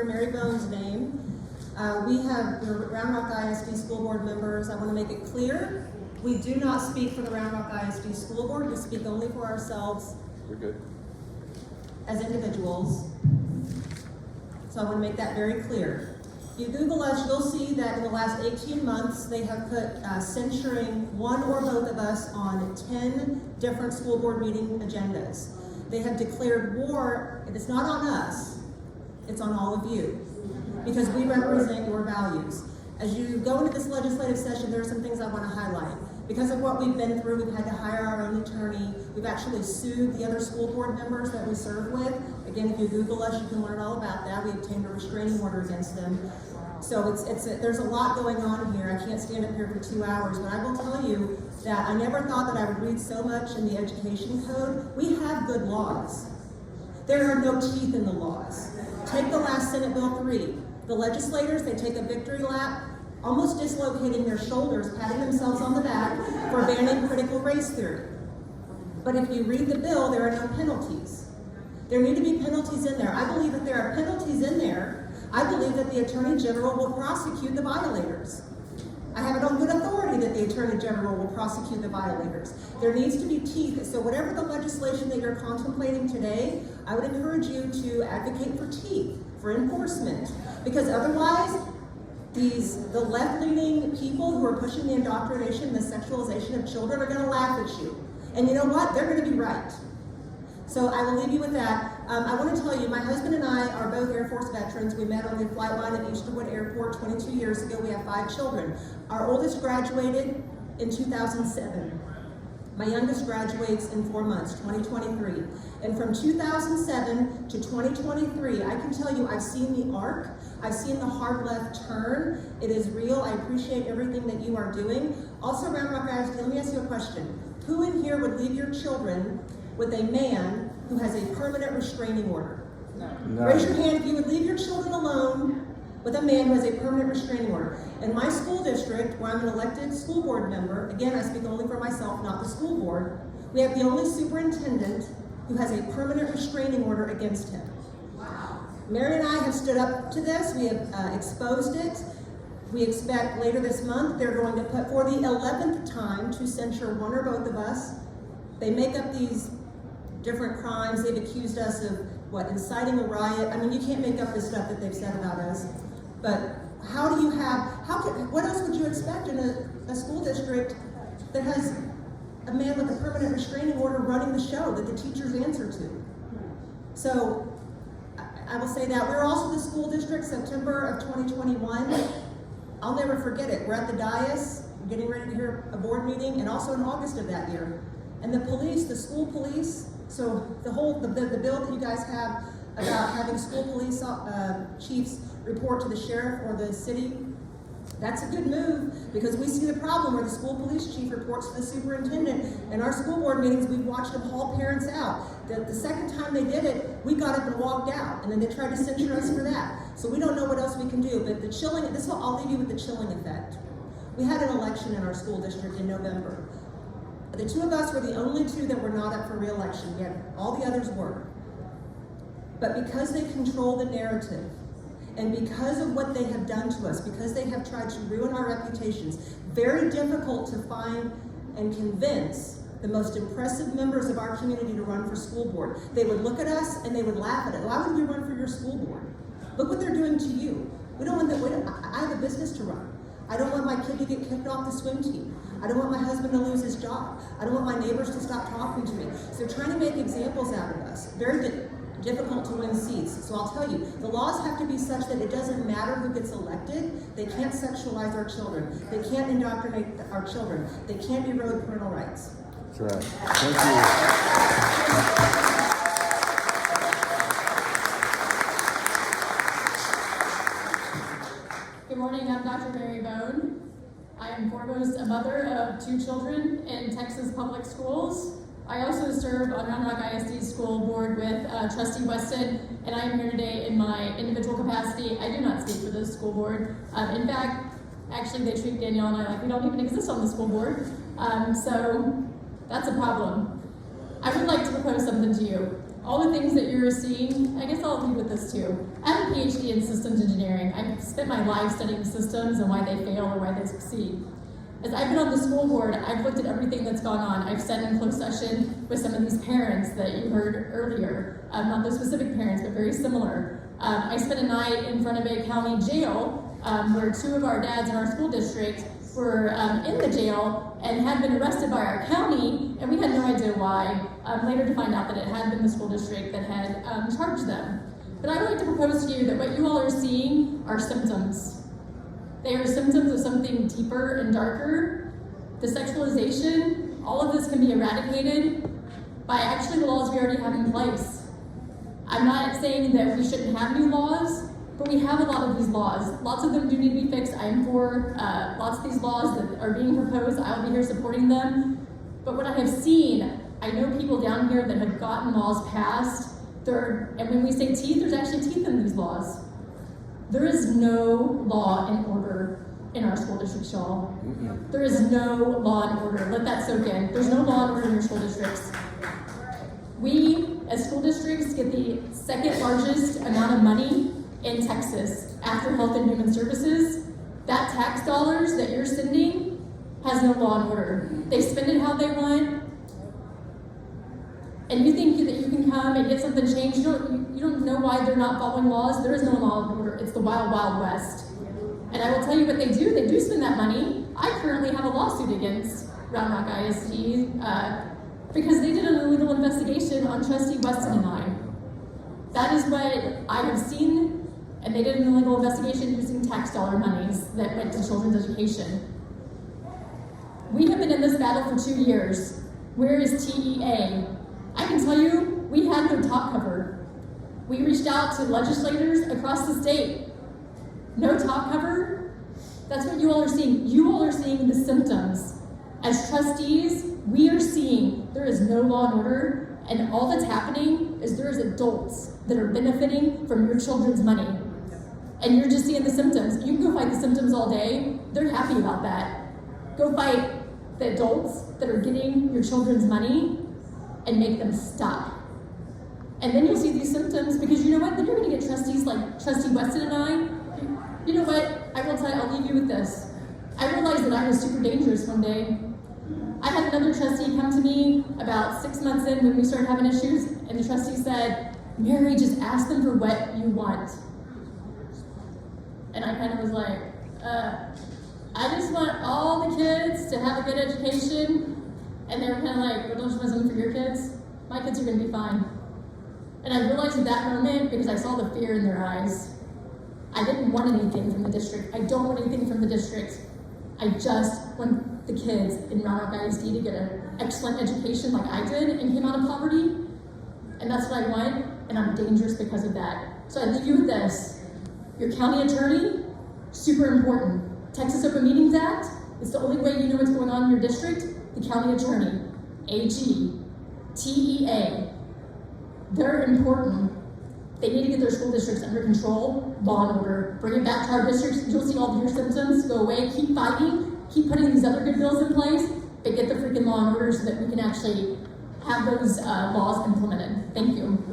Mary Bone's name. We have the Round Rock ISD school board members. I want to make it clear, we do not speak for the Round Rock ISD school board. We speak only for ourselves. We're good. As individuals. So I want to make that very clear. If you Google us, you'll see that in the last 18 months, they have put censuring one or both of us on 10 different school board meeting agendas. They have declared war, and it's not on us, it's on all of you, because we represent your values. As you go into this legislative session, there are some things I want to highlight. Because of what we've been through, we've had to hire our own attorney. We've actually sued the other school board members that we serve with. Again, if you Google us, you can learn all about that. We obtained a restraining order against them. So there's a lot going on here. I can't stand up here for 2 hours, but I will tell you that I never thought that I would read so much in the education code. We have good laws. There are no teeth in the laws. Take the last Senate Bill 3. The legislators, they take a victory lap, almost dislocating their shoulders, patting themselves on the back for banning critical race theory. But if you read the bill, there are no penalties. There need to be penalties in there. I believe that there are penalties in there. I believe that the Attorney General will prosecute the violators. I have it on good authority that the Attorney General will prosecute the violators. There needs to be teeth. So whatever the legislation that you're contemplating today, I would encourage you to advocate for teeth, for enforcement, because otherwise, the left-leaning people who are pushing the indoctrination, the sexualization of children are gonna laugh at you. And you know what? They're gonna be right. So I will leave you with that. I want to tell you, my husband and I are both Air Force veterans. We met on the flight line at Easterwood Airport 22 years ago. We have 5 children. Our oldest graduated in 2007. My youngest graduates in 4 months, 2023. And from 2007 to 2023, I can tell you I've seen the arc. I've seen the hard left turn. It is real. I appreciate everything that you are doing. Also, Round Rock ISD, let me ask you a question. Who in here would leave your children with a man who has a permanent restraining order? No. Raise your hand if you would leave your children alone with a man who has a permanent restraining order. In my school district, where I'm an elected school board member, again, I speak only for myself, not the school board, we have the only superintendent who has a permanent restraining order against him. Mary and I have stood up to this. We have exposed it. We expect later this month they're going to put for the 11th time to censure one or both of us. They make up these different crimes. They've accused us of, inciting a riot. I mean, you can't make up the stuff that they've said about us. But what else would you expect in a school district that has a man with a permanent restraining order running the show that the teachers answer to? So, I will say that. We're also the school district, September of 2021. I'll never forget it. We're at the dais, getting ready to hear a board meeting, and also in August of that year. And the police, the school police, so the bill that you guys have about having school police chiefs report to the sheriff or the city, that's a good move, because we see the problem where the school police chief reports to the superintendent. In our school board meetings, we've watched them haul parents out. The second time they did it, we got up and walked out, and then they tried to censure us for that. So we don't know what else we can do, but the chilling, I'll leave you with the chilling effect. We had an election in our school district in November. The 2 of us were the only 2 that were not up for re-election. Yet all the others were. But because they control the narrative, and because of what they have done to us, because they have tried to ruin our reputations, very difficult to find and convince the most impressive members of our community to run for school board. They would look at us and they would laugh at it. Why would you run for your school board? Look what they're doing to you. I have a business to run. I don't want my kid to get kicked off the swim team. I don't want my husband to lose his job. I don't want my neighbors to stop talking to me. So they're trying to make examples out of us. Very difficult to win seats. So I'll tell you, the laws have to be such that it doesn't matter who gets elected. They can't sexualize our children. They can't indoctrinate our children. They can't erode parental rights. That's right. Thank you. Good morning, I'm Dr. Mary Bone. I am foremost a mother of 2 children in Texas public schools. I also serve on Round Rock ISD school board with Trustee Weston, and I am here today in my individual capacity. I do not speak for the school board. In fact, actually they treat Danielle and I like we don't even exist on the school board. So that's a problem. I would like to propose something to you. all the things that you're seeing, I guess I'll leave with this too. I have a PhD in systems engineering. I've spent my life studying systems and why they fail or why they succeed. As I've been on the school board, I've looked at everything that's gone on. I've sat in closed session with some of these parents that you heard earlier, not those specific parents, but very similar. I spent a night in front of a county jail where two of our dads in our school district were in the jail and had been arrested by our county, and we had no idea why. Later to find out that it had been the school district that had charged them. But I would like to propose to you that what you all are seeing are symptoms. They are symptoms of something deeper and darker. The sexualization, all of this can be eradicated by actually the laws we already have in place. I'm not saying that we shouldn't have new laws, but we have a lot of these laws. Lots of them do need to be fixed. I am for lots of these laws that are being proposed. I'll be here supporting them. But what I have seen, I know people down here that have gotten laws passed. And when we say teeth, there's actually teeth in these laws. There is no law and order in our school districts, y'all. There is no law and order. Let that soak in. There's no law and order in your school districts. We, as school districts, get the second largest amount of money in Texas after Health and Human Services. That tax dollars that you're sending has no law and order. They spend it how they want. And you think that you can come and get something changed. You don't know why they're not following laws. There is no law and order. It's the wild, wild west. And I will tell you what they do. They do spend that money. I currently have a lawsuit against Round Rock ISD because they did an illegal investigation on Trustee Weston and I. That is what I have seen, and they did an illegal investigation using tax dollar monies that went to children's education. We have been in this battle for 2 years. Where is TEA? I can tell you, we had no top cover. We reached out to legislators across the state. No top cover? That's what you all are seeing. You all are seeing the symptoms. As trustees, we are seeing there is no law and order, and all that's happening is there is adults that are benefiting from your children's money. And you're just seeing the symptoms. You can go fight the symptoms all day. They're happy about that. Go fight the adults that are getting your children's money and make them stop. And then you'll see these symptoms, because you know what? Then you're gonna get trustees like Trustee Weston and I. You know what? I will tell you, I'll leave you with this. I realized that I was super dangerous one day. I had another trustee come to me about 6 months in when we started having issues, and the trustee said, "Mary, just ask them for what you want." And I kind of was like, I just want all the kids to have a good education. And they were kind of like, "Well, don't you want something for your kids? My kids are going to be fine." And I realized at that moment, because I saw the fear in their eyes, I didn't want anything from the district. I don't want anything from the district. I just want the kids in Round Rock ISD to get an excellent education like I did and came out of poverty. And that's what I want, and I'm dangerous because of that. So I leave you with this. Your county attorney, super important. Texas Open Meetings Act, it's the only way you know what's going on in your district. The county attorney, AG, TEA, they're important. They need to get their school districts under control, law and order, bring it back to our districts. You'll see all of your symptoms go away. Keep fighting, keep putting these other good bills in place, but get the freaking law and order so that we can actually have those laws implemented. Thank you.